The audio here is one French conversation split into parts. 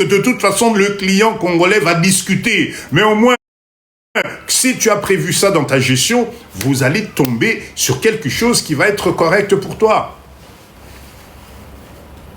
de toute façon, le client congolais va discuter. Mais au moins, si tu as prévu ça dans ta gestion, vous allez tomber sur quelque chose qui va être correct pour toi.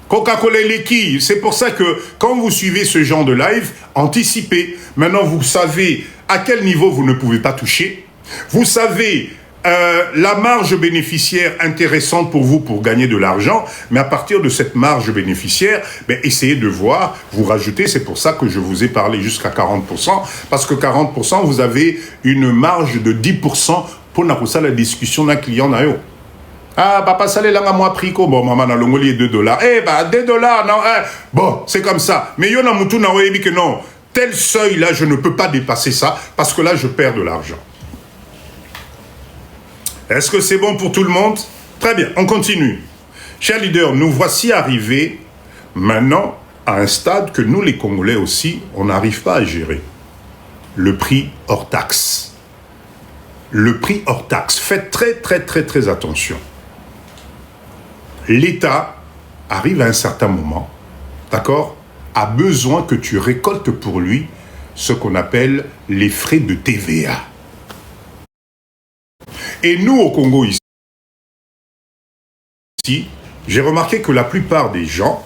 Coca-Cola Leki, c'est pour ça que quand vous suivez ce genre de live, anticipez. Maintenant, vous savez à quel niveau vous ne pouvez pas toucher. Vous savez la marge bénéficiaire intéressante pour vous pour gagner de l'argent, mais à partir de cette marge bénéficiaire, essayez de voir, vous rajoutez, c'est pour ça que je vous ai parlé jusqu'à 40%, parce que 40%, vous avez une marge de 10% pour la discussion d'un client. Ah, papa, ça l'est là, moi, prix, bon, maman, dans le molier $2. $2, non, bon, c'est comme ça. Mais yon a moutou na oyebi que non, tel seuil là, je ne peux pas dépasser ça, parce que là, je perds de l'argent. Est-ce que c'est bon pour tout le monde? Très bien, on continue. Chers leaders, nous voici arrivés maintenant à un stade que nous, les Congolais aussi, on n'arrive pas à gérer. Le prix hors taxe. Le prix hors taxe. Faites très attention. L'État arrive à un certain moment, d'accord, a besoin que tu récoltes pour lui ce qu'on appelle les frais de TVA. Et nous, au Congo, ici, j'ai remarqué que la plupart des gens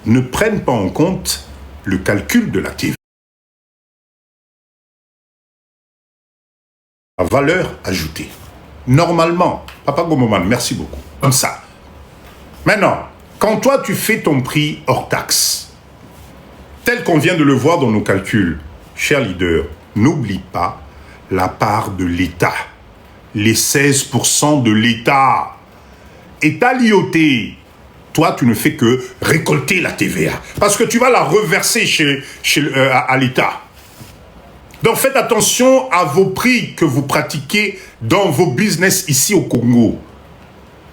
ne prennent pas en compte le calcul de la TVA. La valeur ajoutée. Normalement, Papa Gomoman, merci beaucoup. Comme ça. Maintenant, quand toi, tu fais ton prix hors taxe, tel qu'on vient de le voir dans nos calculs, cher leader, n'oublie pas la part de l'État. Les 16% de l'État. État lioté. Toi, tu ne fais que récolter la TVA. Parce que tu vas la reverser à l'État. Donc, faites attention à vos prix que vous pratiquez dans vos business ici au Congo.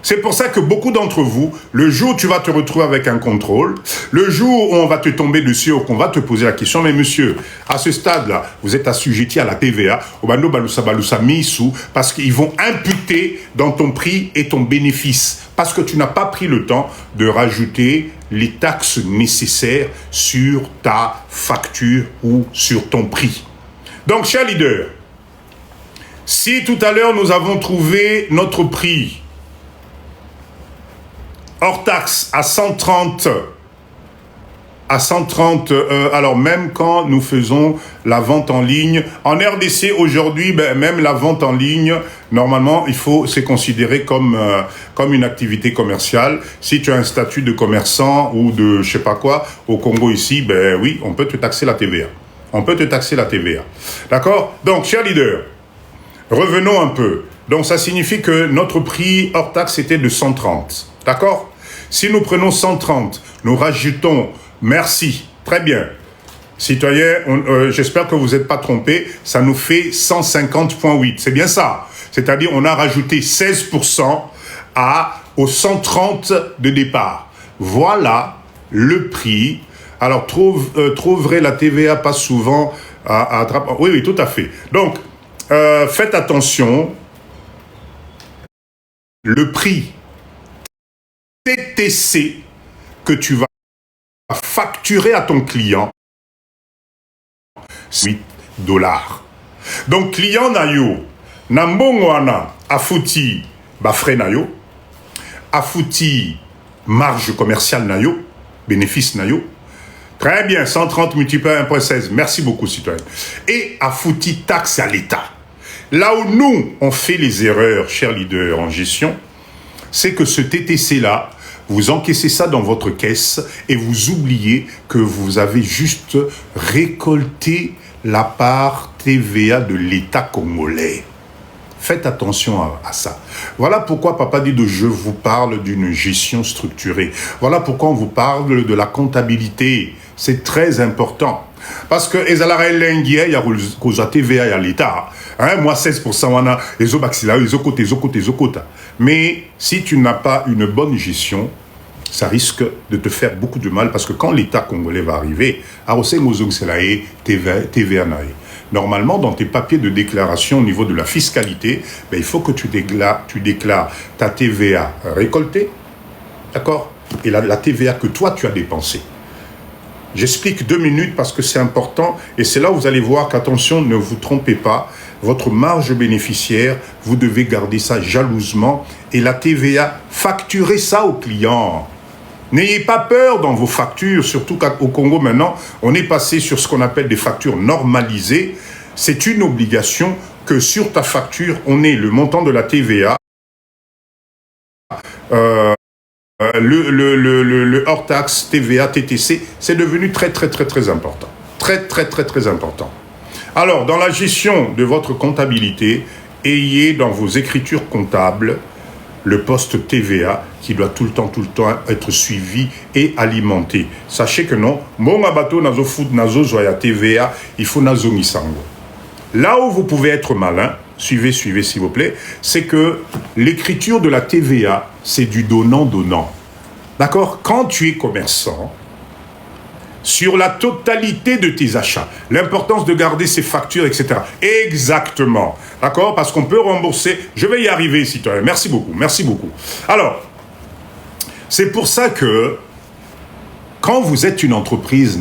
C'est pour ça que beaucoup d'entre vous, le jour où tu vas te retrouver avec un contrôle, le jour où on va te tomber dessus ou qu'on va te poser la question, mais monsieur, à ce stade-là, vous êtes assujetti à la TVA, parce qu'ils vont imputer dans ton prix et ton bénéfice, parce que tu n'as pas pris le temps de rajouter les taxes nécessaires sur ta facture ou sur ton prix. Donc, cher leader, si tout à l'heure nous avons trouvé notre prix hors taxe à 130, alors même quand nous faisons la vente en ligne, en RDC aujourd'hui, même la vente en ligne, normalement, c'est considéré comme une activité commerciale. Si tu as un statut de commerçant ou de je sais pas quoi, au Congo ici, oui, on peut te taxer la TVA. On peut te taxer la TVA. D'accord? Donc, cher leader, revenons un peu. Donc, ça signifie que notre prix hors taxe était de 130. D'accord? Si nous prenons 130, nous rajoutons, merci, très bien. Citoyens, j'espère que vous n'êtes pas trompés, ça nous fait 150,8. C'est bien ça. C'est-à-dire, on a rajouté 16% aux 130 de départ. Voilà le prix. Alors, trouverez la TVA pas souvent à oui, tout à fait. Donc, faites attention. Le prix TTC que tu vas facturer à ton client, c'est $8. Donc, client nayo, nambongwana afuti frais nayo, afuti marge commerciale nayo, bénéfice nayo. Très bien, 130 multiplié par 1,16. Merci beaucoup, citoyen. Et afuti taxe à l'État. Là où nous, on fait les erreurs, chers leaders en gestion, c'est que ce TTC-là, vous encaissez ça dans votre caisse et vous oubliez que vous avez juste récolté la part TVA de l'État congolais. Faites attention à ça. Voilà pourquoi Papa dit je vous parle d'une gestion structurée. Voilà pourquoi on vous parle de la comptabilité. C'est très important. Parce que il y a TVA à l'État. Moi, 16%, les autres, mais si tu n'as pas une bonne gestion, ça risque de te faire beaucoup de mal parce que quand l'État congolais va arriver, normalement, dans tes papiers de déclaration au niveau de la fiscalité, il faut que tu déclares ta TVA récoltée, d'accord, et la TVA que toi tu as dépensée. J'explique 2 minutes parce que c'est important et c'est là où vous allez voir qu'attention, ne vous trompez pas. Votre marge bénéficiaire, vous devez garder ça jalousement et la TVA, facturez ça aux clients. N'ayez pas peur dans vos factures, surtout qu'au Congo maintenant, on est passé sur ce qu'on appelle des factures normalisées. C'est une obligation que sur ta facture, on ait le montant de la TVA, le hors-taxe, TVA, TTC, c'est devenu très important. Très important. Alors, dans la gestion de votre comptabilité, ayez dans vos écritures comptables le poste TVA qui doit tout le temps être suivi et alimenté. Sachez que non, mon abato nazo foot nazo zoya TVA, il faut nazo misango. Là où vous pouvez être malin, suivez s'il vous plaît, c'est que l'écriture de la TVA, c'est du donnant-donnant. D'accord? Quand tu es commerçant, sur la totalité de tes achats, l'importance de garder ses factures, etc. Exactement. D'accord? Parce qu'on peut rembourser. Je vais y arriver, citoyen. Merci beaucoup. Alors, c'est pour ça que, quand vous êtes une entreprise,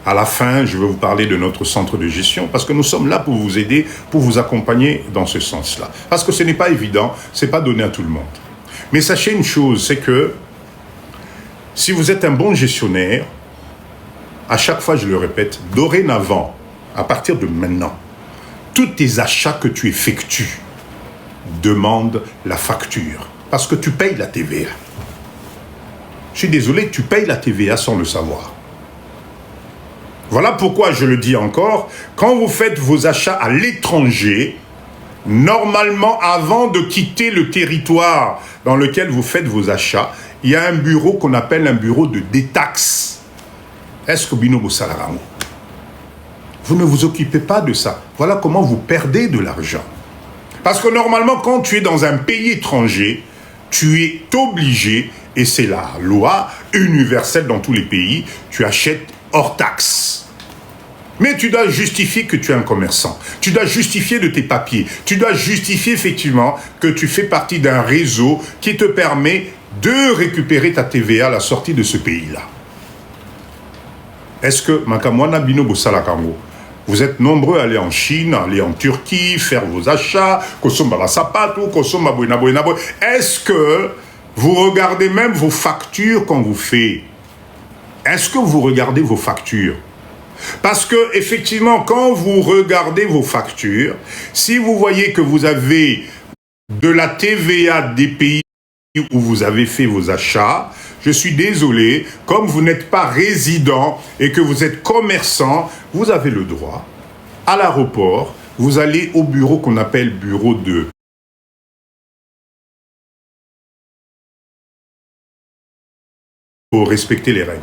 à la fin, je vais vous parler de notre centre de gestion, parce que nous sommes là pour vous aider, pour vous accompagner dans ce sens-là. Parce que ce n'est pas évident, ce n'est pas donné à tout le monde. Mais sachez une chose, c'est que, si vous êtes un bon gestionnaire, à chaque fois, je le répète, dorénavant, à partir de maintenant, tous tes achats que tu effectues demandent la facture. Parce que tu payes la TVA. Je suis désolé, tu payes la TVA sans le savoir. Voilà pourquoi je le dis encore, quand vous faites vos achats à l'étranger, normalement, avant de quitter le territoire dans lequel vous faites vos achats, il y a un bureau qu'on appelle un bureau de détaxe. Est-ce que Binobo Salarango? Vous ne vous occupez pas de ça. Voilà comment vous perdez de l'argent. Parce que normalement, quand tu es dans un pays étranger, tu es obligé, et c'est la loi universelle dans tous les pays, tu achètes hors taxe. Mais tu dois justifier que tu es un commerçant. Tu dois justifier de tes papiers. Tu dois justifier effectivement que tu fais partie d'un réseau qui te permet de récupérer ta TVA à la sortie de ce pays-là. Est-ce que, Makamwana Binobo Salakango, vous êtes nombreux à aller en Chine, aller en Turquie, faire vos achats, est-ce que vous regardez même vos factures qu'on vous fait? Est-ce que vous regardez vos factures? Parce que, effectivement, quand vous regardez vos factures, si vous voyez que vous avez de la TVA des pays où vous avez fait vos achats, je suis désolé, comme vous n'êtes pas résident et que vous êtes commerçant, vous avez le droit, à l'aéroport, vous allez au bureau qu'on appelle bureau de pour respecter les règles.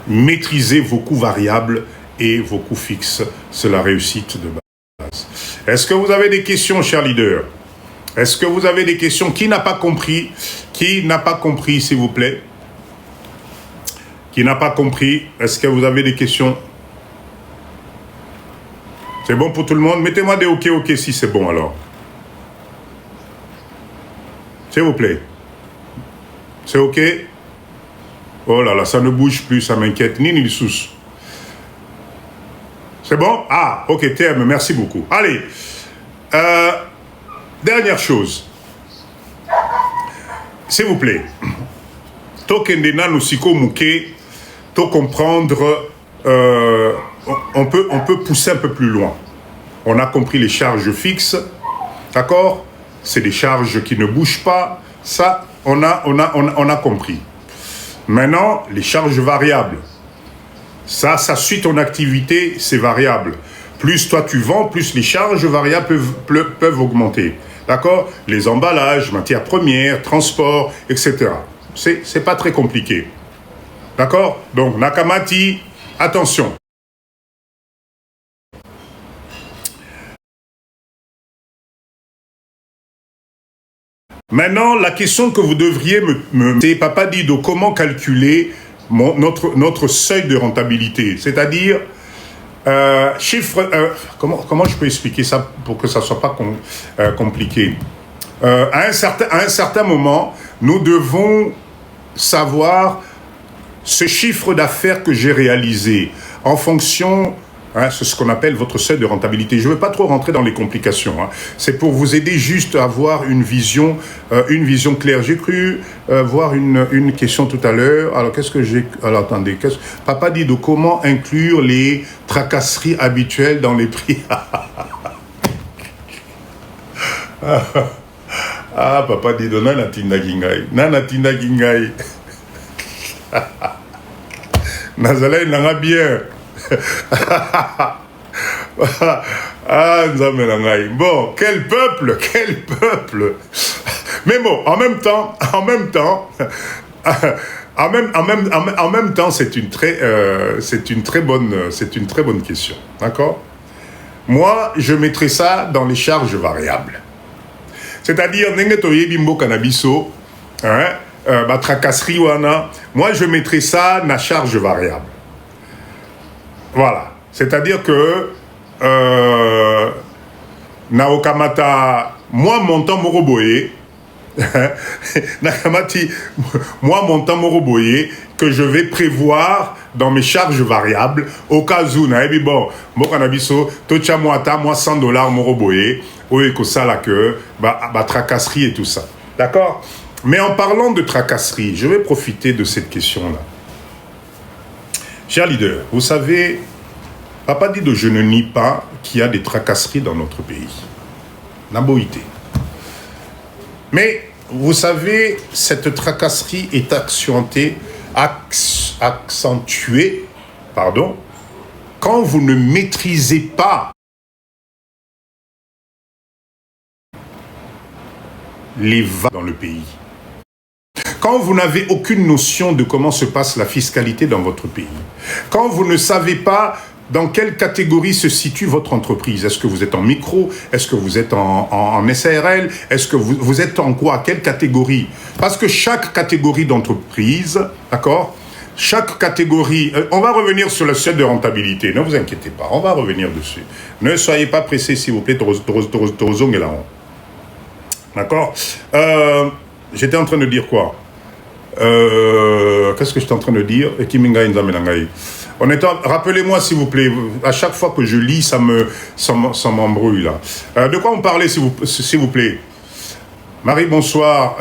Maîtrisez vos coûts variables et vos coûts fixes, c'est la réussite de base. Est-ce que vous avez des questions, chers leaders? Est-ce que vous avez des questions? Qui n'a pas compris? Qui n'a pas compris, s'il vous plaît? Qui n'a pas compris? Est-ce que vous avez des questions? C'est bon pour tout le monde? Mettez-moi des OK si c'est bon alors. S'il vous plaît. C'est OK? Oh là là, ça ne bouge plus, ça m'inquiète. Ni sous. C'est bon? Ah, OK, TM, merci beaucoup. Allez. Dernière chose. S'il vous plaît. Tokendena Nusiko Mouké, to comprendre, on peut pousser un peu plus loin. On a compris les charges fixes, d'accord? C'est des charges qui ne bougent pas. Ça, on a compris. Maintenant, les charges variables. Ça suit ton activité, c'est variable. Plus toi tu vends, plus les charges variables peuvent augmenter. D'accord? Les emballages, matières premières, transport, etc. C'est pas très compliqué. D'accord? Donc, Nakamati, attention. Maintenant, la question que vous devriez c'est Papa Dido, comment calculer notre seuil de rentabilité? C'est-à-dire, comment je peux expliquer ça pour que ça ne soit pas compliqué? À un certain moment, nous devons savoir ce chiffre d'affaires que j'ai réalisé en fonction, hein, c'est ce qu'on appelle votre seuil de rentabilité. Je ne veux pas trop rentrer dans les complications. Hein. C'est pour vous aider juste à avoir une vision claire. J'ai cru voir une question tout à l'heure. Alors, qu'est-ce que j'ai... Alors, attendez. Papa dit de comment inclure les tracasseries habituelles dans les prix. Ah, papa dit de nana tinda gingai. Nana tinda gingai. Nazala nanga bien. Ah, bon, quel peuple. Mais bon, en même temps, c'est une très bonne question, d'accord? Moi, je mettrai ça dans les charges variables. C'est-à-dire, tracasserie wana, moi je mettrai ça dans la charge variable. Voilà. C'est-à-dire que Naokamata, moi montant moroboye, Nakamati, moi montant moroboye, que je vais prévoir dans mes charges variables, au cas où, bon, Mokanabiso, tocha moi $100 moroboye, oui, que ça là que, tracasserie et tout ça. D'accord? Mais en parlant de tracasserie, je vais profiter de cette question-là. Cher leader, vous savez, papa dit de je ne nie pas qu'il y a des tracasseries dans notre pays. Naboïté. Mais, vous savez, cette tracasserie est accentuée, quand vous ne maîtrisez pas les ventes dans le pays. Quand vous n'avez aucune notion de comment se passe la fiscalité dans votre pays. Quand vous ne savez pas dans quelle catégorie se situe votre entreprise. Est-ce que vous êtes en micro? Est-ce que vous êtes en SARL? Est-ce que vous êtes en quoi? Quelle catégorie? Parce que chaque catégorie d'entreprise, d'accord? Chaque catégorie... on va revenir sur le seuil de rentabilité. Ne vous inquiétez pas, on va revenir dessus. Ne soyez pas pressés, s'il vous plaît. D'accord? J'étais en train de dire quoi? Qu'est-ce que j'étais en train de dire? Rappelez-moi s'il vous plaît, à chaque fois que je lis, ça m'embrouille là. De quoi on parlait s'il vous plaît? Marie, bonsoir.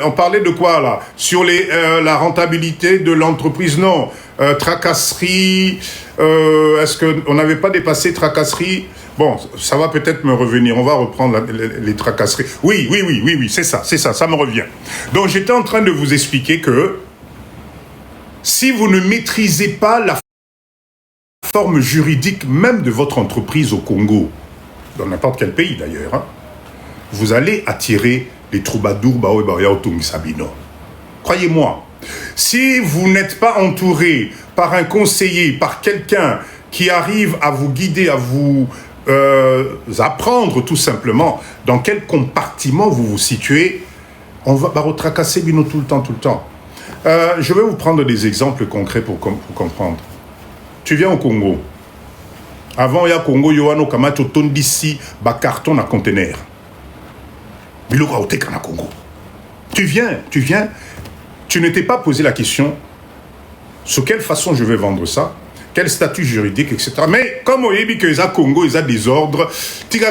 On parlait de quoi là? Sur la rentabilité de l'entreprise? Non. Tracasserie, est-ce qu'on n'avait pas dépassé tracasserie? Bon, ça va peut-être me revenir. On va reprendre les tracasseries. Oui, c'est ça me revient. Donc, j'étais en train de vous expliquer que si vous ne maîtrisez pas la forme juridique même de votre entreprise au Congo, dans n'importe quel pays d'ailleurs, hein, vous allez attirer les troubadours Bao et Baoya Otongisabino. Croyez-moi, si vous n'êtes pas entouré par un conseiller, par quelqu'un qui arrive à vous guider, à vous apprendre tout simplement dans quel compartiment vous vous situez, on va retracasser Bino tout le temps. Je vais vous prendre des exemples concrets pour comprendre. Tu viens au Congo. Avant, il y a Congo, Yohano Kamacho Tondisi, carton à conteneur. Biloko Aoteka na Congo. Tu viens, tu ne t'es pas posé la question sur quelle façon je vais vendre ça, quel statut juridique, etc. Mais comme on dit que les Congo, ils ont des ordres, tu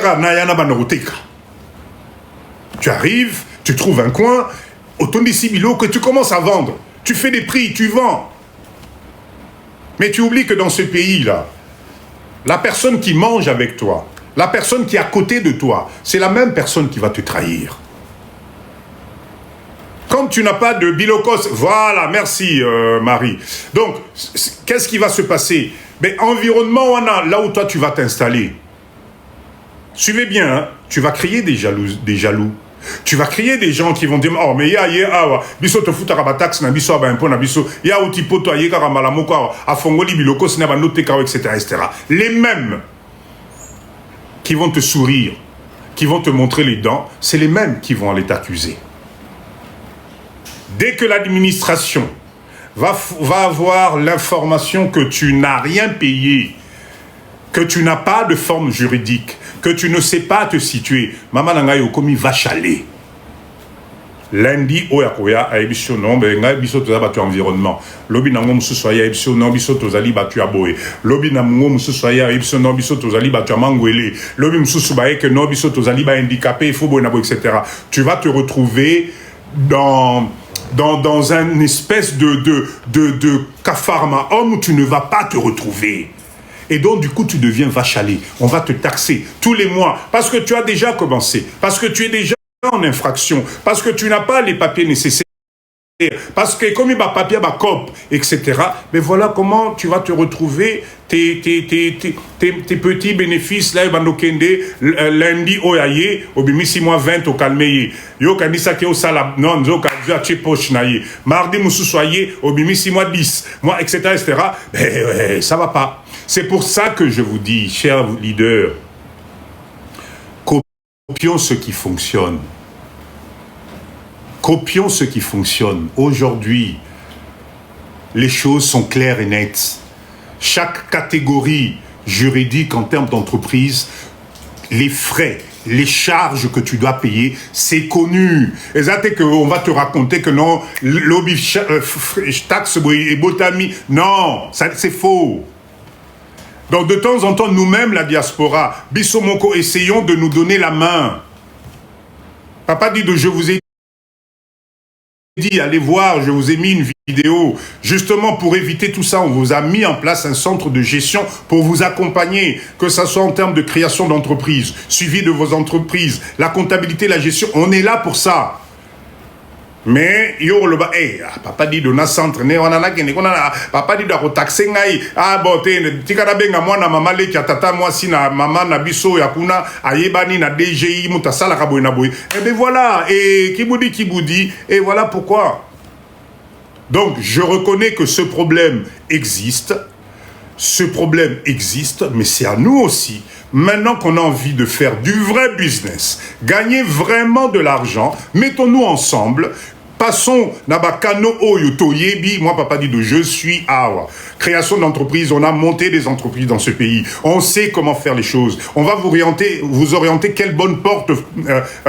arrives, tu trouves un coin, autour d'ici que tu commences à vendre. Tu fais des prix, tu vends. Mais tu oublies que dans ce pays-là, la personne qui mange avec toi, la personne qui est à côté de toi, c'est la même personne qui va te trahir. Comme tu n'as pas de bilocos, voilà, merci Marie. Donc, qu'est-ce qui va se passer? Mais environnement, là où toi tu vas t'installer. Suivez bien, hein, tu vas créer des jaloux. Tu vas créer des gens qui vont dire oh mais biso te futa ba taxe na biso ba impôt na biso ya uti poto aye ka malamoko a fongoli biloko sina ba note ka etc. Les mêmes qui vont te sourire, qui vont te montrer les dents, c'est les mêmes qui vont aller t'accuser. Dès que l'administration va avoir l'information que tu n'as rien payé, que tu n'as pas de forme juridique, que tu ne sais pas te situer, Maman Nangayo Komi va chaler. lundi oya koya ayebiso non benga biso toza batu environnement lobi nango mususu aya ayebiso non biso tozali batu ya boye lobi na ngo mususu aya ayebiso non biso tozali batu ya mangwele lobi mususu baye que non biso tozali ba handicapé il faut boye na boye etc. Tu vas te retrouver dans un espèce de cafarma homme où tu ne vas pas te retrouver. Et donc, du coup, tu deviens vache à lait. On va te taxer tous les mois parce que tu as déjà commencé, parce que tu es déjà en infraction, parce que tu n'as pas les papiers nécessaires, parce que comme il y a papier, cop, etc. Mais voilà comment tu vas te retrouver tes petits bénéfices là, lundi au yaye, au bimisi mois 20 au calmeye. Yo kanisa ke au sala non zo kanza che poche naye. Mardi musu soye au bimisi mois 10, mois etc. etc. Mais ça va pas. C'est pour ça que je vous dis, chers leaders, copions ce qui fonctionne. Copions ce qui fonctionne. Aujourd'hui, les choses sont claires et nettes. Chaque catégorie juridique en termes d'entreprise, les frais, les charges que tu dois payer, c'est connu. Et ça, c'est qu'on va te raconter que non, lobby taxe et botami. Non, c'est faux. Donc de temps en temps, nous-mêmes, la diaspora, Bissomoko, essayons de nous donner la main. Papa dit je vous ai dit, allez voir, je vous ai mis une vidéo. Justement, pour éviter tout ça, on vous a mis en place un centre de gestion pour vous accompagner, que ce soit en termes de création d'entreprise, suivi de vos entreprises, la comptabilité, la gestion. On est là pour ça. Mais yo le ba papa dit de na centre ne wana na kene kona papa dit da ko taxer ngai bon te tikana benga mwana mama le ki tata moi si na mama na biso ya kuna ayebani na DGI mutasala ka boy na boy et ben voilà et kiboudi et voilà pourquoi. Donc je reconnais que ce problème existe. Ce problème existe, mais c'est à nous aussi, maintenant qu'on a envie de faire du vrai business, gagner vraiment de l'argent, mettons-nous ensemble, passons Nabakano Oyoto Yebi, moi papa dit de je suis Awa. Création d'entreprise, on a monté des entreprises dans ce pays, on sait comment faire les choses, on va vous orienter quelle bonne porte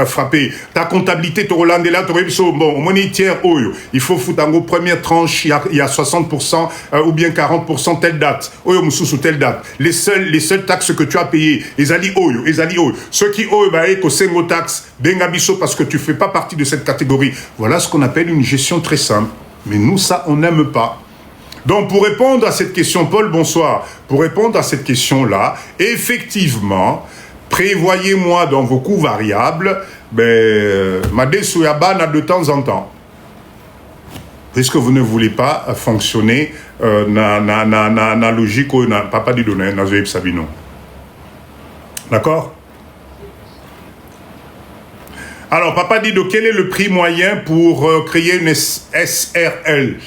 frapper. Ta comptabilité, Torolandela, bon, monétaire Oyo, il faut foutre en gros première tranche, il y a 60% ou bien 40% telle date, Oyo Moussou telle date. Les seules taxes que tu as payées, Ezali Oyo. Ceux qui Oyo, Kosengo taxe, Bengabiso, parce que tu fais pas partie de cette catégorie. Voilà ce qu'on appelle une gestion très simple. Mais nous, ça, on n'aime pas. Donc, pour répondre à cette question, Paul, bonsoir. Pour répondre à cette question-là, effectivement, prévoyez-moi dans vos coûts variables, Madé Souyabana de temps en temps. Puisque vous ne voulez pas fonctionner na logique, na papa dit donner, na Zoïb Sabino. D'accord? Alors, papa dit quel est le prix moyen pour créer une SRL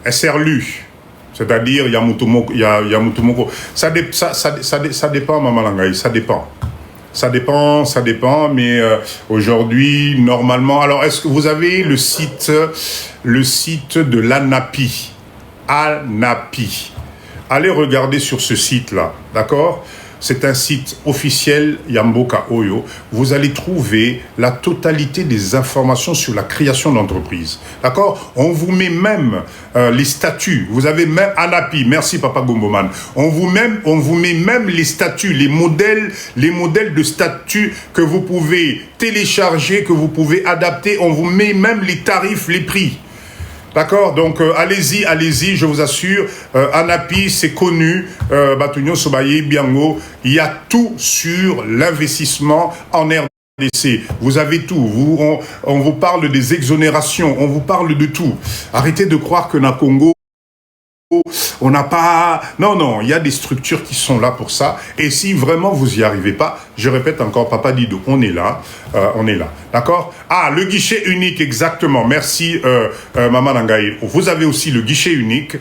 SRLU, c'est-à-dire Yamutumoko. Ça dépend, Maman Langaï, ça dépend. Ça dépend, mais aujourd'hui, normalement... Alors, est-ce que vous avez le site de l'ANAPI? ANAPI. Allez regarder sur ce site-là, d'accord? C'est un site officiel, Yamboka Oyo. Vous allez trouver la totalité des informations sur la création d'entreprise. D'accord? On vous met même les statuts. Vous avez même ANAPI. Merci, Papa Gomboman. On vous met même les statuts, les modèles de statuts que vous pouvez télécharger, que vous pouvez adapter. On vous met même les tarifs, les prix. D'accord, donc allez-y, je vous assure, ANAPI, c'est connu, Batugnon Sobaye, Biango, il y a tout sur l'investissement en RDC. Vous avez tout, on vous parle des exonérations, on vous parle de tout. Arrêtez de croire que na Congo, on n'a pas... Non, il y a des structures qui sont là pour ça. Et si vraiment vous n'y arrivez pas, je répète encore, Papa Dido, on est là. D'accord? Ah, le guichet unique, exactement. Merci, Maman Nangaï. Vous avez aussi le guichet unique.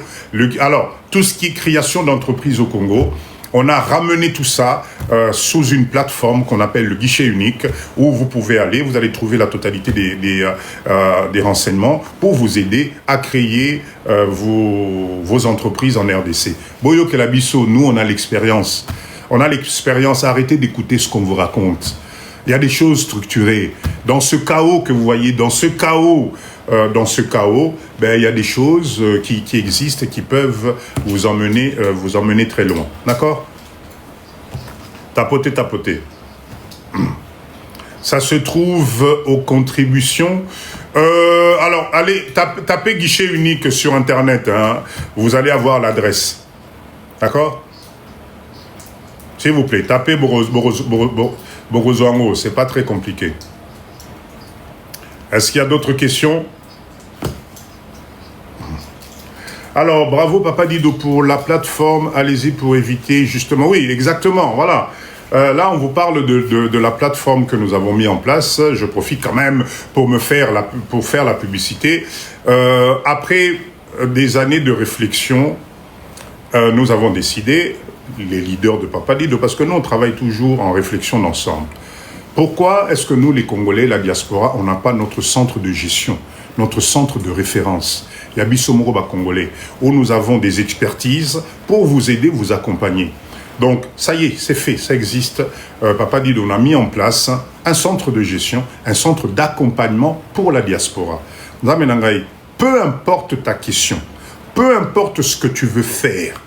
Alors, tout ce qui est création d'entreprise au Congo, on a ramené tout ça sous une plateforme qu'on appelle le guichet unique, où vous pouvez aller, vous allez trouver la totalité des renseignements pour vous aider à créer vos entreprises en RDC. Boyo Kelabiso, nous, on a l'expérience. On a l'expérience. Arrêtez d'écouter ce qu'on vous raconte. Il y a des choses structurées. Dans ce chaos que vous voyez, dans ce chaos, ben, il y a des choses qui existent et qui peuvent vous emmener très loin. D'accord? Tapoter, tapoter. Ça se trouve aux contributions. Alors, allez, tapez guichet unique sur Internet. Hein. Vous allez avoir l'adresse. D'accord? S'il vous plaît, tapez Borozoango. C'est pas très compliqué. Est-ce qu'il y a d'autres questions? Alors, bravo Papa Dido pour la plateforme. Allez-y pour éviter justement. Oui, exactement. Voilà. Là, on vous parle de la plateforme que nous avons mis en place. Je profite quand même pour faire la publicité. Après des années de réflexion, nous avons décidé, les leaders de Papa Dido, parce que nous, on travaille toujours en réflexion d'ensemble. Pourquoi est-ce que nous, les Congolais, la diaspora, on n'a pas notre centre de gestion, notre centre de référence? Il y a Bissomoroba Congolais, où nous avons des expertises pour vous aider, vous accompagner. Donc, ça y est, c'est fait, ça existe. Papa Dido, on a mis en place un centre de gestion, un centre d'accompagnement pour la diaspora. Peu importe ta question, peu importe ce que tu veux faire,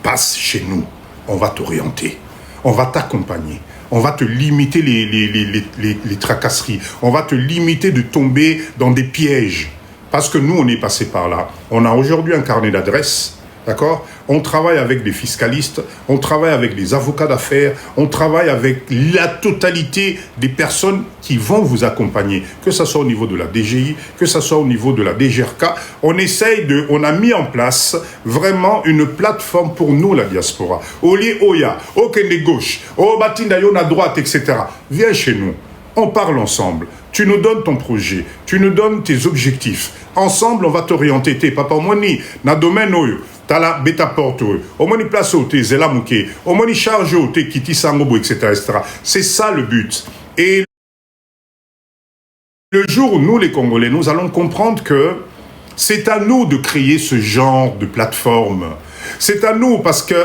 passe chez nous. On va t'orienter, on va t'accompagner, on va te limiter les tracasseries, on va te limiter de tomber dans des pièges. Parce que nous, on est passé par là. On a aujourd'hui un carnet d'adresses. D'accord? On travaille avec des fiscalistes, on travaille avec des avocats d'affaires, on travaille avec la totalité des personnes qui vont vous accompagner, que ce soit au niveau de la DGI, que ce soit au niveau de la DGRK. On a mis en place vraiment une plateforme pour nous, la diaspora. Oli Oya, au Kende gauche, au Batindayon à droite, etc. Viens chez nous, on parle ensemble. Tu nous donnes ton projet, tu nous donnes tes objectifs. Ensemble, on va t'orienter. Papa Moni, na domaine oyo. Tala beta porte, au moni place au te zela mouke, au moni charge au te kiti sangobo, etc., etc. C'est ça le but. Et le jour où nous, les Congolais, nous allons comprendre que c'est à nous de créer ce genre de plateforme. C'est à nous parce que...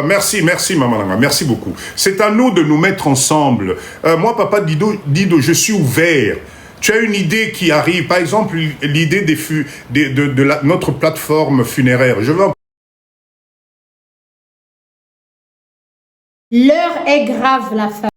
merci Maman Langa, merci beaucoup. C'est à nous de nous mettre ensemble. Moi, Papa Dido, je suis ouvert. Tu as une idée qui arrive, par exemple, l'idée de notre plateforme funéraire. Je veux... L'heure est grave, la femme.